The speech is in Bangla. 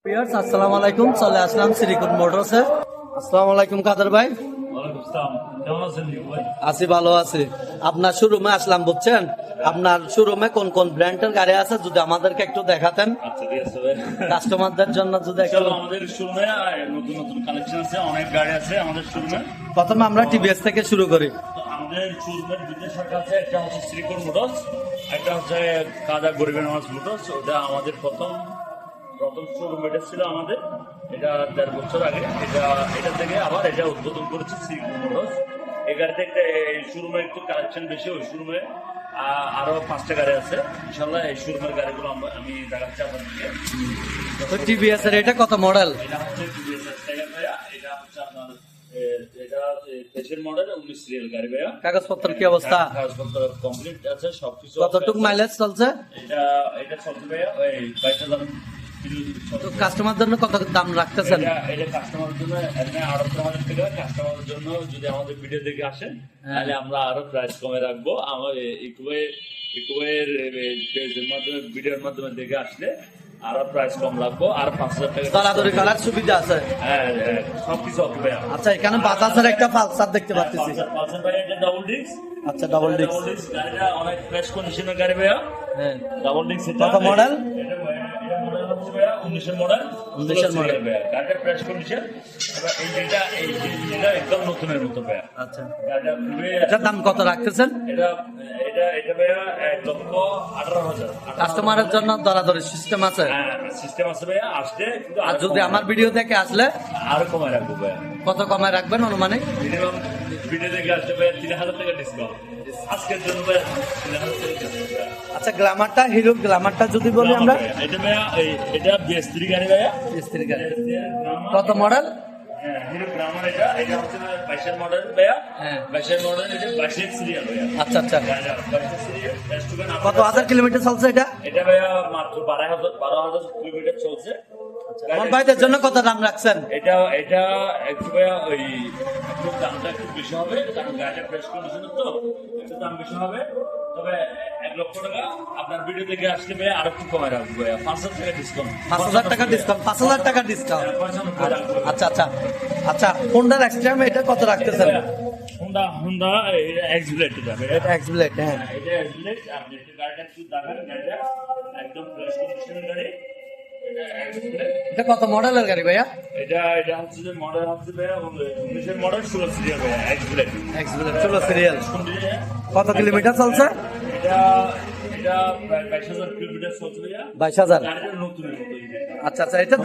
ভিউয়ার্স আসসালামু আলাইকুম, চলে আসলাম শ্রীকুট মোটরসে। আসসালামু আলাইকুম কাদের ভাই। আছি, ভালো আছি। আপনার শোরুমে আসলাম, বুঝছেন? আপনার শোরুমে কোন কোন ব্র্যান্ডের গাড়ি আছে যদি আমাদেরকে একটু দেখাতেন, কাস্টমারদের জন্য যদি একটু। আমাদের শোরুমে নতুন নতুন কালেকশন আছে, অনেক গাড়ি আছে আমাদের শোরুমে। প্রথমে আমরা টিভিএস থেকে শুরু করি। আমাদের শোরুমের দুটো শাখা আছে, একটা হচ্ছে শ্রীকোট মোটরস, একটা হচ্ছে কাদা গরিবের নামাজ মোটরস। ওটা আমাদের প্রথম শোরুম এটা ছিল আমাদের, এটা ১.৫ বছর আগে। এটা থেকে আবার এটা উদ্বোধন করেছে শ্রীকোট মোটরস। এই গাড়িতে একটা শোরুমে একটু কালেকশন বেশি, ওই শোরুমে আরো 5টা গাড়ি আছে। ইনশাল্লাহ এই শোরুমের গাড়িগুলো আমি দেখাচ্ছি আপনাদেরকে। তো টিভিএস এর এটা কত মডেল? এটা হচ্ছে TVS এর টাইগার ভাইয়া, এটা হচ্ছে আপনার এটা 23 মডেল 19 সিরিয়াল গাড়ি ভাইয়া। কাগজপত্র কি অবস্থা? কাগজপত্র কমপ্লিট আছে, সবকিছু। কতটুক মাইলেজ চলছে? এটা চলছে ভাইয়া ওই 22,000 তো কাস্টমার জন্য কত দাম রাখতেছেন? এটা কাস্টমারের জন্য এখানে 58,000 টাকা। কাস্টমারের জন্য যদি আমাদের ভিডিও দেখে আসেন তাহলে আমরা আরো প্রাইস কমে রাখবো। আমার ইকুয়ের পেজের মাধ্যমে, ভিডিওর মাধ্যমে দেখে আসলে আরো প্রাইস কম রাখবো, আর 5,000 টাকা দরাদরি করার সুবিধা আছে। হ্যাঁ, সবকিছু হবে ভাইয়া। আচ্ছা, এখানে বাজাজের একটা পালসার দেখতে পাচ্ছি। পালসার ভাইয়া, এটা ডাবল ডিস্ক। আচ্ছা, ডাবল ডিস্ক। গাড়িটা অনেক ফ্রেশ কন্ডিশনের গাড়ি ভাইয়া। হ্যাঁ, ডাবল ডিস্ক। কত মডেল? এটা মডেল হচ্ছে ভাইয়া 19 মডেল। 19 মডেল ভাইয়া, গাড়িটা ফ্রেশ কন্ডিশন। এবার এই জিনিসটা একদম নতুনের মতো ভাইয়া। আচ্ছা, গাড়িটা খুবই। এটার দাম কত রাখতেছেন? এটা ভাইয়া 1,18,000। কাস্টমারের জন্য দরাদরি সিস্টেম আছে? হ্যাঁ, সিস্টেম আছে ভাইয়া। আসলে কিন্তু আর যদি আমার ভিডিও দেখে আসলে আরো কমায় রাখবো ভাইয়া। কত কমায় রাখবেন অনুমানিক? মিনিমাম ভিডিও দেখে আসলে ভাইয়া 3,000 টাকা ডিসকাউন্ট আজকের জন্য ভাইয়া। 3,000 টাকা ডিসকাউন্ট ভাইয়া। আচ্ছা, গ্ল্যামারটা, হিরো গ্ল্যামারটা যদি বলি আমরা। এটা ভাইয়া এটা BS3 গাড়ি ভাইয়া। স্ত্রী গাড়ি। গ্রামার। কত মডেল? হ্যাঁ, হিরো গ্রামার। এটা হচ্ছে 22 মডেল ভাইয়া। হ্যাঁ। 22 মডেল, এটা 22 সিরিয়াল ভাইয়া। আচ্ছা আচ্ছা, গাড়িটা 22 সিরিয়াল। কত হাজার কিলোমিটার চলছে এটা? এটা ভাইয়া মাত্র 12,000 কিলোমিটার চলছে। আমার ভাইদের জন্য কত দাম রাখছেন? এটা একটু ভাইয়া ওই একটু দামটা একটু বেশি হবে, কারণ গাড়িটা ফ্রেশ কন্ডিশনের তো একটু দাম বেশি হবে। তবে 1 লক্ষ টাকা আপনার ভিডিও দেখে আসলে ভাইয়া আরো একটু কমায় রাখবো ভাইয়া। 5,000 টাকা ডিসকাউন্ট। 5,000 টাকা ডিসকাউন্ট? 5,000 টাকা ডিসকাউন্ট? 95 রাখবো। আচ্ছা আচ্ছা আচ্ছা, হোন্ডার এক্সট্রিম এটা কত রাখতেছেন? হুন্ডা এক্সব্লেড যাবে। এটা এক্সব্লেড। হ্যাঁ, এটা এক্সব্লেড। আপনি একটু গাড়িটা একটু দেখেন, গাড়িটা একদম ফ্রেশ কন্ডিশনের গাড়ি। এটা এক্সব্লেড। এটা কত মডেলের গাড়ি ভাইয়া? এটা হচ্ছে যে মডেল হচ্ছে ভাইয়া 19 মডেল 16 সিরিয়াল ভাইয়া। এক্সব্লেড। X-Blade 16 serial. কন্ডিশন। কত কিলোমিটার চলছে? এটা প্রায় 22,000 কিলোমিটার চলছে ভাইয়া। 22,000। গাড়িটা নতুনের মতো। আচ্ছা আচ্ছা, এটার